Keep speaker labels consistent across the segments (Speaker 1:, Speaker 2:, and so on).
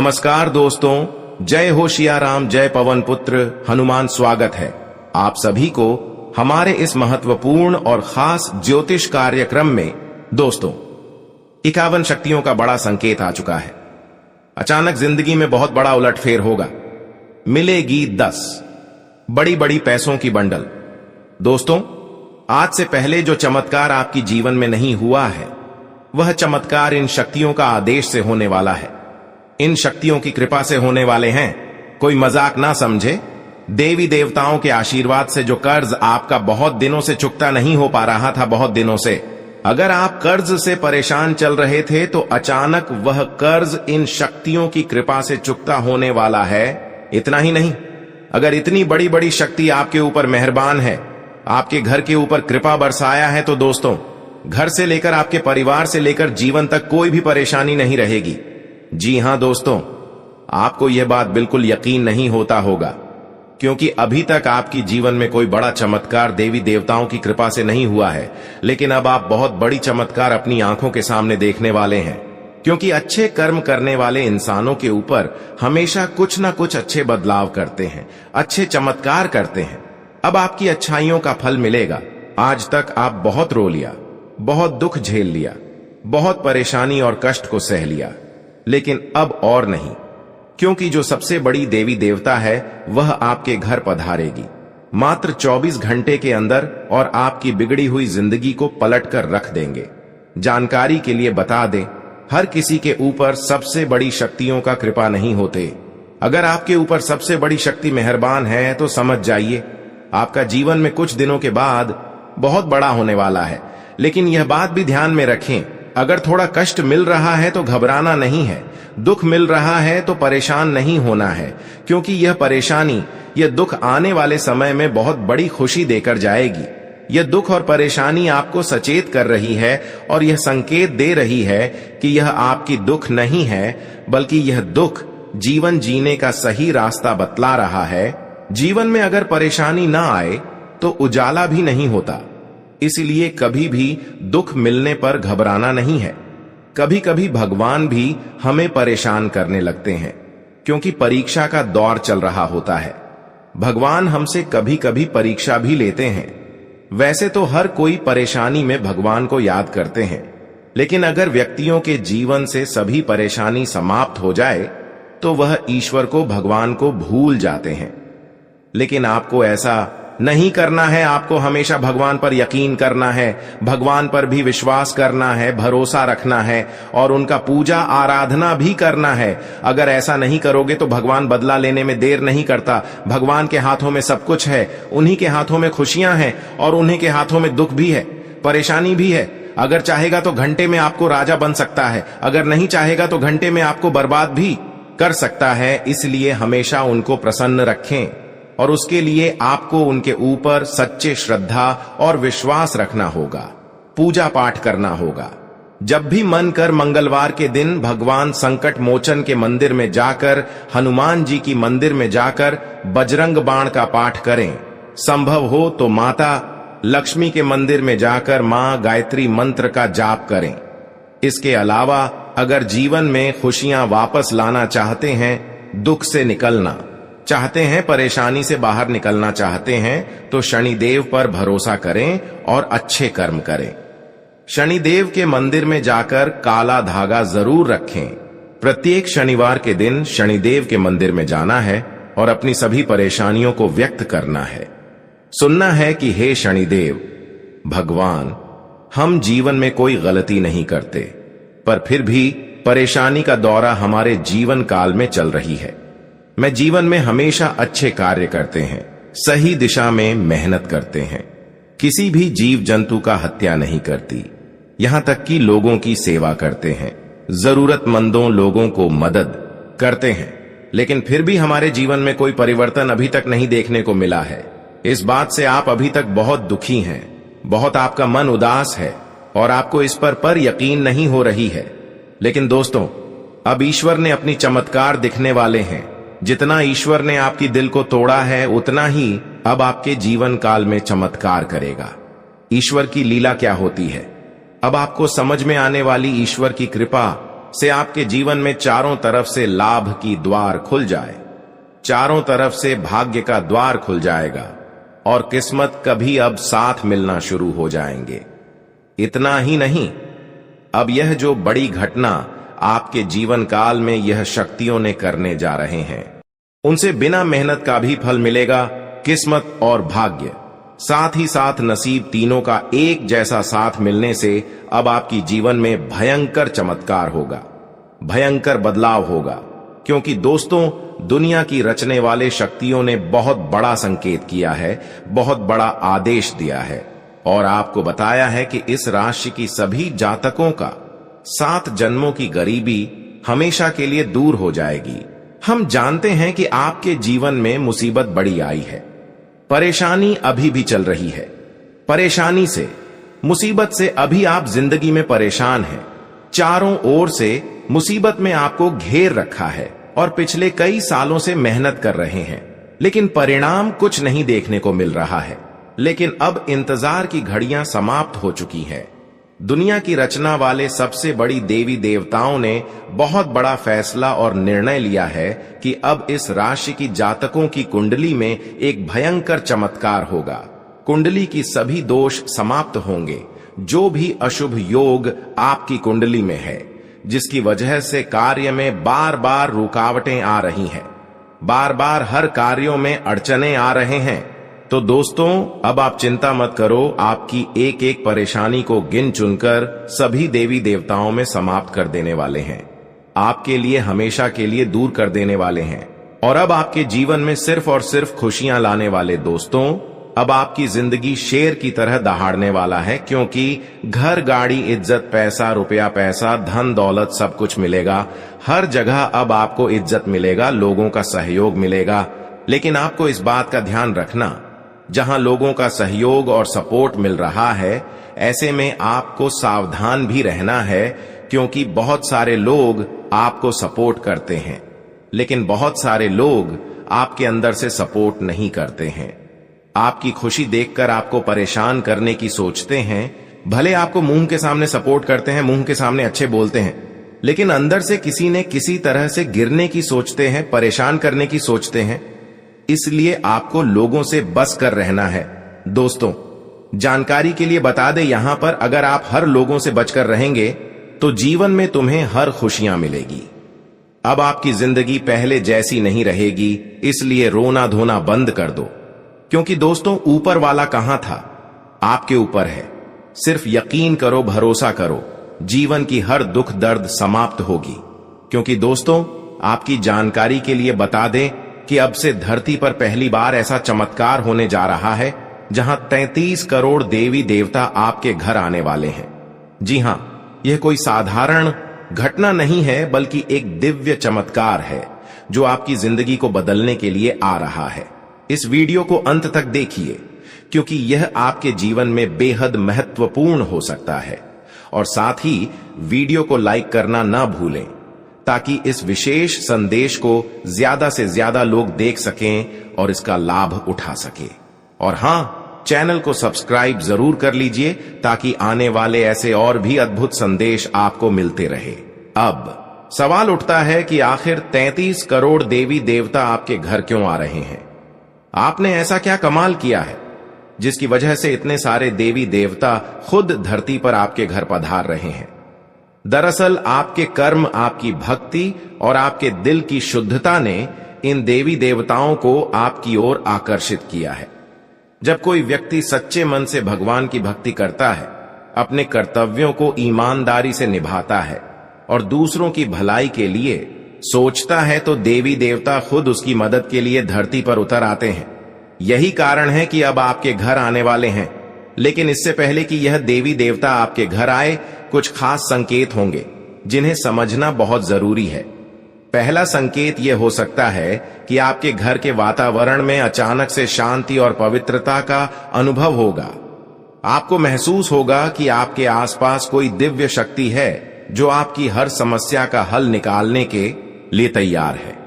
Speaker 1: नमस्कार दोस्तों, जय हो सियाराम, जय पवन पुत्र हनुमान। स्वागत है आप सभी को हमारे इस महत्वपूर्ण और खास ज्योतिष कार्यक्रम में। दोस्तों, 51 शक्तियों का बड़ा संकेत आ चुका है। अचानक जिंदगी में बहुत बड़ा उलटफेर होगा। मिलेगी 10 बड़ी बड़ी पैसों की बंडल। दोस्तों, आज से पहले जो चमत्कार आपकी जीवन में नहीं हुआ है, वह चमत्कार इन शक्तियों का आदेश से होने वाला है। इन शक्तियों की कृपा से होने वाले हैं। कोई मजाक ना समझे। देवी देवताओं के आशीर्वाद से जो कर्ज आपका बहुत दिनों से चुकता नहीं हो पा रहा था, बहुत दिनों से, अगर आप कर्ज से परेशान चल रहे थे, तो अचानक वह कर्ज इन शक्तियों की कृपा से चुकता होने वाला है। इतना ही नहीं, अगर इतनी बड़ी बड़ी शक्ति आपके ऊपर मेहरबान है, आपके घर के ऊपर कृपा बरसाया है, तो दोस्तों, घर से लेकर आपके परिवार से लेकर जीवन तक कोई भी परेशानी नहीं रहेगी। जी हां दोस्तों, आपको यह बात बिल्कुल यकीन नहीं होता होगा, क्योंकि अभी तक आपकी जीवन में कोई बड़ा चमत्कार देवी देवताओं की कृपा से नहीं हुआ है। लेकिन अब आप बहुत बड़ी चमत्कार अपनी आंखों के सामने देखने वाले हैं, क्योंकि अच्छे कर्म करने वाले इंसानों के ऊपर हमेशा कुछ ना कुछ अच्छे बदलाव करते हैं, अच्छे चमत्कार करते हैं। अब आपकी अच्छाइयों का फल मिलेगा। आज तक आप बहुत रो लिया, बहुत दुख झेल लिया, बहुत परेशानी और कष्ट को सह लिया, लेकिन अब और नहीं, क्योंकि जो सबसे बड़ी देवी देवता है वह आपके घर पधारेगी मात्र 24 घंटे के अंदर, और आपकी बिगड़ी हुई जिंदगी को पलट कर रख देंगे। जानकारी के लिए बता दें, हर किसी के ऊपर सबसे बड़ी शक्तियों का कृपा नहीं होते। अगर आपके ऊपर सबसे बड़ी शक्ति मेहरबान है, तो समझ जाइए आपका जीवन में कुछ दिनों के बाद बहुत बड़ा होने वाला है। लेकिन यह बात भी ध्यान में रखें, अगर थोड़ा कष्ट मिल रहा है तो घबराना नहीं है, दुख मिल रहा है तो परेशान नहीं होना है, क्योंकि यह परेशानी, यह दुख आने वाले समय में बहुत बड़ी खुशी देकर जाएगी। यह दुख और परेशानी आपको सचेत कर रही है और यह संकेत दे रही है कि यह आपकी दुख नहीं है, बल्कि यह दुख जीवन जीने का सही रास्ता बतला रहा है। जीवन में अगर परेशानी ना आए तो उजाला भी नहीं होता। इसलिए कभी भी दुख मिलने पर घबराना नहीं है। कभी कभी भगवान भी हमें परेशान करने लगते हैं, क्योंकि परीक्षा का दौर चल रहा होता है। भगवान हमसे कभी कभी परीक्षा भी लेते हैं। वैसे तो हर कोई परेशानी में भगवान को याद करते हैं, लेकिन अगर व्यक्तियों के जीवन से सभी परेशानी समाप्त हो जाए, तो वह ईश्वर को, भगवान को भूल जाते हैं। लेकिन आपको ऐसा नहीं करना है। आपको हमेशा भगवान पर यकीन करना है, भगवान पर भी विश्वास करना है, भरोसा रखना है और उनका पूजा आराधना भी करना है। अगर ऐसा नहीं करोगे तो भगवान बदला लेने में देर नहीं करता। भगवान के हाथों में सब कुछ है, उन्हीं के हाथों में खुशियां हैं और उन्हीं के हाथों में दुख भी है, परेशानी भी है। अगर चाहेगा तो घंटे में आपको राजा बन सकता है, अगर नहीं चाहेगा तो घंटे में आपको बर्बाद भी कर सकता है। इसलिए हमेशा उनको प्रसन्न रखें, और उसके लिए आपको उनके ऊपर सच्चे श्रद्धा और विश्वास रखना होगा, पूजा पाठ करना होगा। जब भी मन कर मंगलवार के दिन भगवान संकट मोचन के मंदिर में जाकर, हनुमान जी की मंदिर में जाकर बजरंग बाण का पाठ करें। संभव हो तो माता लक्ष्मी के मंदिर में जाकर मां गायत्री मंत्र का जाप करें। इसके अलावा अगर जीवन में खुशियां वापस लाना चाहते हैं, दुख से निकलना चाहते हैं, परेशानी से बाहर निकलना चाहते हैं, तो शनिदेव पर भरोसा करें और अच्छे कर्म करें। शनिदेव के मंदिर में जाकर काला धागा जरूर रखें। प्रत्येक शनिवार के दिन शनिदेव के मंदिर में जाना है और अपनी सभी परेशानियों को व्यक्त करना है। सुनना है कि हे शनिदेव भगवान, हम जीवन में कोई गलती नहीं करते, पर फिर भी परेशानी का दौरा हमारे जीवन काल में चल रही है। मैं जीवन में हमेशा अच्छे कार्य करते हैं, सही दिशा में मेहनत करते हैं, किसी भी जीव जंतु का हत्या नहीं करती, यहां तक कि लोगों की सेवा करते हैं, जरूरतमंदों लोगों को मदद करते हैं। लेकिन फिर भी हमारे जीवन में कोई परिवर्तन अभी तक नहीं देखने को मिला है। इस बात से आप अभी तक बहुत दुखी हैं, बहुत आपका मन उदास है और आपको इस पर यकीन नहीं हो रही है। लेकिन दोस्तों, अब ईश्वर ने अपनी चमत्कार दिखने वाले हैं। जितना ईश्वर ने आपकी दिल को तोड़ा है, उतना ही अब आपके जीवन काल में चमत्कार करेगा। ईश्वर की लीला क्या होती है, अब आपको समझ में आने वाली ईश्वर की कृपा से आपके जीवन में चारों तरफ से लाभ की द्वार खुल जाए, चारों तरफ से भाग्य का द्वार खुल जाएगा और किस्मत कभी अब साथ मिलना शुरू हो जाएंगे। इतना ही नहीं, अब यह जो बड़ी घटना आपके जीवन काल में यह शक्तियों ने करने जा रहे हैं, उनसे बिना मेहनत का भी फल मिलेगा। किस्मत और भाग्य, साथ ही साथ नसीब, तीनों का एक जैसा साथ मिलने से अब आपकी जीवन में भयंकर चमत्कार होगा, भयंकर बदलाव होगा। क्योंकि दोस्तों, दुनिया की रचने वाले शक्तियों ने बहुत बड़ा संकेत किया है, बहुत बड़ा आदेश दिया है और आपको बताया है कि इस राशि की सभी जातकों का 7 जन्मों की गरीबी हमेशा के लिए दूर हो जाएगी। हम जानते हैं कि आपके जीवन में मुसीबत बड़ी आई है, परेशानी अभी भी चल रही है। परेशानी से, मुसीबत से अभी आप जिंदगी में परेशान हैं। चारों ओर से मुसीबत में आपको घेर रखा है और पिछले कई सालों से मेहनत कर रहे हैं, लेकिन परिणाम कुछ नहीं देखने को मिल रहा है। लेकिन अब इंतजार की घड़ियां समाप्त हो चुकी हैं। दुनिया की रचना वाले सबसे बड़ी देवी देवताओं ने बहुत बड़ा फैसला और निर्णय लिया है कि अब इस राशि की जातकों की कुंडली में एक भयंकर चमत्कार होगा। कुंडली की सभी दोष समाप्त होंगे। जो भी अशुभ योग आपकी कुंडली में है, जिसकी वजह से कार्य में बार बार रुकावटें आ रही हैं, बार बार हर कार्यों में अड़चने आ रहे हैं, तो दोस्तों अब आप चिंता मत करो। आपकी एक एक परेशानी को गिन चुनकर सभी देवी देवताओं में समाप्त कर देने वाले हैं, आपके लिए हमेशा के लिए दूर कर देने वाले हैं। और अब आपके जीवन में सिर्फ और सिर्फ खुशियां लाने वाले दोस्तों, अब आपकी जिंदगी शेर की तरह दहाड़ने वाला है। क्योंकि घर, गाड़ी, इज्जत, पैसा, रुपया, पैसा, धन दौलत सब कुछ मिलेगा। हर जगह अब आपको इज्जत मिलेगा, लोगों का सहयोग मिलेगा। लेकिन आपको इस बात का ध्यान रखना, जहां लोगों का सहयोग और सपोर्ट मिल रहा है, ऐसे में आपको सावधान भी रहना है। क्योंकि बहुत सारे लोग आपको सपोर्ट करते हैं, लेकिन बहुत सारे लोग आपके अंदर से सपोर्ट नहीं करते हैं। आपकी खुशी देखकर आपको परेशान करने की सोचते हैं। भले आपको मुंह के सामने सपोर्ट करते हैं, मुंह के सामने अच्छे बोलते हैं, लेकिन अंदर से किसी ने किसी तरह से गिरने की सोचते हैं, परेशान करने की सोचते हैं। इसलिए आपको लोगों से बच कर रहना है। दोस्तों, जानकारी के लिए बता दें, यहां पर अगर आप हर लोगों से बचकर रहेंगे तो जीवन में तुम्हें हर खुशियां मिलेगी। अब आपकी जिंदगी पहले जैसी नहीं रहेगी, इसलिए रोना धोना बंद कर दो। क्योंकि दोस्तों, ऊपर वाला कहां था, आपके ऊपर है। सिर्फ यकीन करो, भरोसा करो, जीवन की हर दुख दर्द समाप्त होगी। क्योंकि दोस्तों, आपकी जानकारी के लिए बता दें कि अब से धरती पर पहली बार ऐसा चमत्कार होने जा रहा है जहां 33 करोड़ देवी देवता आपके घर आने वाले हैं। जी हां, यह कोई साधारण घटना नहीं है, बल्कि एक दिव्य चमत्कार है जो आपकी जिंदगी को बदलने के लिए आ रहा है। इस वीडियो को अंत तक देखिए, क्योंकि यह आपके जीवन में बेहद महत्वपूर्ण हो सकता है। और साथ ही वीडियो को लाइक करना ना भूलें, ताकि इस विशेष संदेश को ज्यादा से ज्यादा लोग देख सकें और इसका लाभ उठा सकें। और हां, चैनल को सब्सक्राइब जरूर कर लीजिए, ताकि आने वाले ऐसे और भी अद्भुत संदेश आपको मिलते रहे। अब सवाल उठता है कि आखिर 33 करोड़ देवी देवता आपके घर क्यों आ रहे हैं? आपने ऐसा क्या कमाल किया है जिसकी वजह से इतने सारे देवी देवता खुद धरती पर आपके घर पधार रहे हैं? दरअसल आपके कर्म, आपकी भक्ति और आपके दिल की शुद्धता ने इन देवी देवताओं को आपकी ओर आकर्षित किया है। जब कोई व्यक्ति सच्चे मन से भगवान की भक्ति करता है, अपने कर्तव्यों को ईमानदारी से निभाता है और दूसरों की भलाई के लिए सोचता है, तो देवी देवता खुद उसकी मदद के लिए धरती पर उतर आते हैं। यही कारण है कि अब आपके घर आने वाले हैं। लेकिन इससे पहले कि यह देवी देवता आपके घर आए, कुछ खास संकेत होंगे जिन्हें समझना बहुत जरूरी है। पहला संकेत यह हो सकता है कि आपके घर के वातावरण में अचानक से शांति और पवित्रता का अनुभव होगा। आपको महसूस होगा कि आपके आसपास कोई दिव्य शक्ति है जो आपकी हर समस्या का हल निकालने के लिए तैयार है।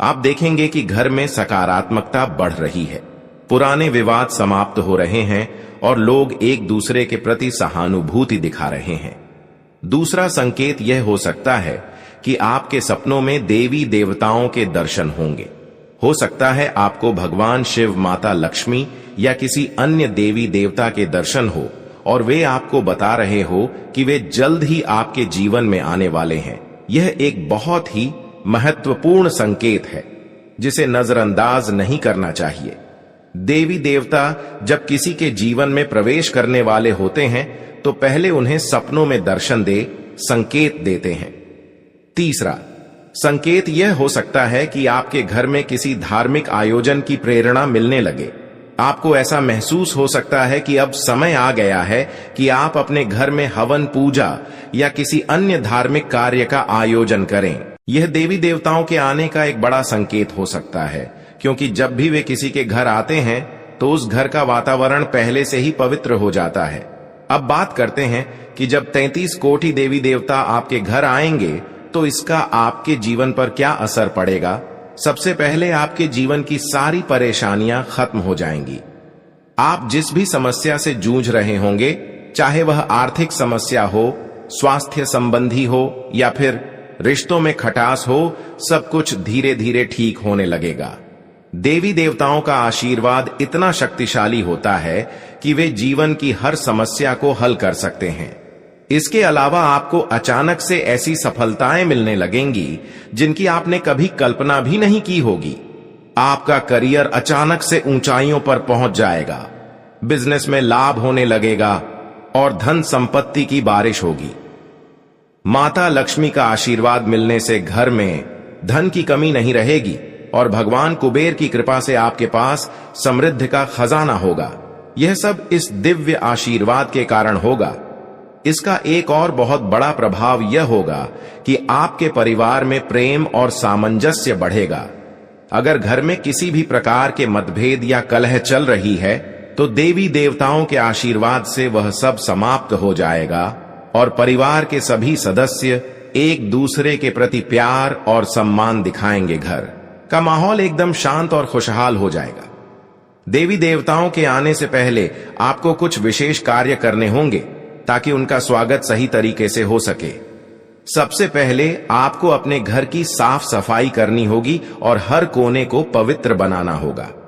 Speaker 1: आप देखेंगे कि घर में सकारात्मकता बढ़ रही है, पुराने विवाद समाप्त हो रहे हैं और लोग एक दूसरे के प्रति सहानुभूति दिखा रहे हैं। दूसरा संकेत यह हो सकता है कि आपके सपनों में देवी देवताओं के दर्शन होंगे। हो सकता है आपको भगवान शिव, माता लक्ष्मी या किसी अन्य देवी देवता के दर्शन हो और वे आपको बता रहे हो कि वे जल्द ही आपके जीवन में आने वाले हैं। यह एक बहुत ही महत्वपूर्ण संकेत है जिसे नजरअंदाज नहीं करना चाहिए। देवी देवता जब किसी के जीवन में प्रवेश करने वाले होते हैं तो पहले उन्हें सपनों में दर्शन दे संकेत देते हैं। तीसरा संकेत यह हो सकता है कि आपके घर में किसी धार्मिक आयोजन की प्रेरणा मिलने लगे। आपको ऐसा महसूस हो सकता है कि अब समय आ गया है कि आप अपने घर में हवन, पूजा या किसी अन्य धार्मिक कार्य का आयोजन करें। यह देवी देवताओं के आने का एक बड़ा संकेत हो सकता है, क्योंकि जब भी वे किसी के घर आते हैं तो उस घर का वातावरण पहले से ही पवित्र हो जाता है। अब बात करते हैं कि जब 33 कोटि देवी देवता आपके घर आएंगे तो इसका आपके जीवन पर क्या असर पड़ेगा। सबसे पहले आपके जीवन की सारी परेशानियां खत्म हो जाएंगी। आप जिस भी समस्या से जूझ रहे होंगे, चाहे वह आर्थिक समस्या हो, स्वास्थ्य संबंधी हो या फिर रिश्तों में खटास हो, सब कुछ धीरे धीरे ठीक होने लगेगा। देवी देवताओं का आशीर्वाद इतना शक्तिशाली होता है कि वे जीवन की हर समस्या को हल कर सकते हैं। इसके अलावा आपको अचानक से ऐसी सफलताएं मिलने लगेंगी जिनकी आपने कभी कल्पना भी नहीं की होगी। आपका करियर अचानक से ऊंचाइयों पर पहुंच जाएगा, बिजनेस में लाभ होने लगेगा और धन संपत्ति की बारिश होगी। माता लक्ष्मी का आशीर्वाद मिलने से घर में धन की कमी नहीं रहेगी और भगवान कुबेर की कृपा से आपके पास समृद्धि का खजाना होगा। यह सब इस दिव्य आशीर्वाद के कारण होगा। इसका एक और बहुत बड़ा प्रभाव यह होगा कि आपके परिवार में प्रेम और सामंजस्य बढ़ेगा। अगर घर में किसी भी प्रकार के मतभेद या कलह चल रही है तो देवी देवताओं के आशीर्वाद से वह सब समाप्त हो जाएगा और परिवार के सभी सदस्य एक दूसरे के प्रति प्यार और सम्मान दिखाएंगे। घर का माहौल एकदम शांत और खुशहाल हो जाएगा। देवी देवताओं के आने से पहले आपको कुछ विशेष कार्य करने होंगे ताकि उनका स्वागत सही तरीके से हो सके। सबसे पहले आपको अपने घर की साफ सफाई करनी होगी और हर कोने को पवित्र बनाना होगा।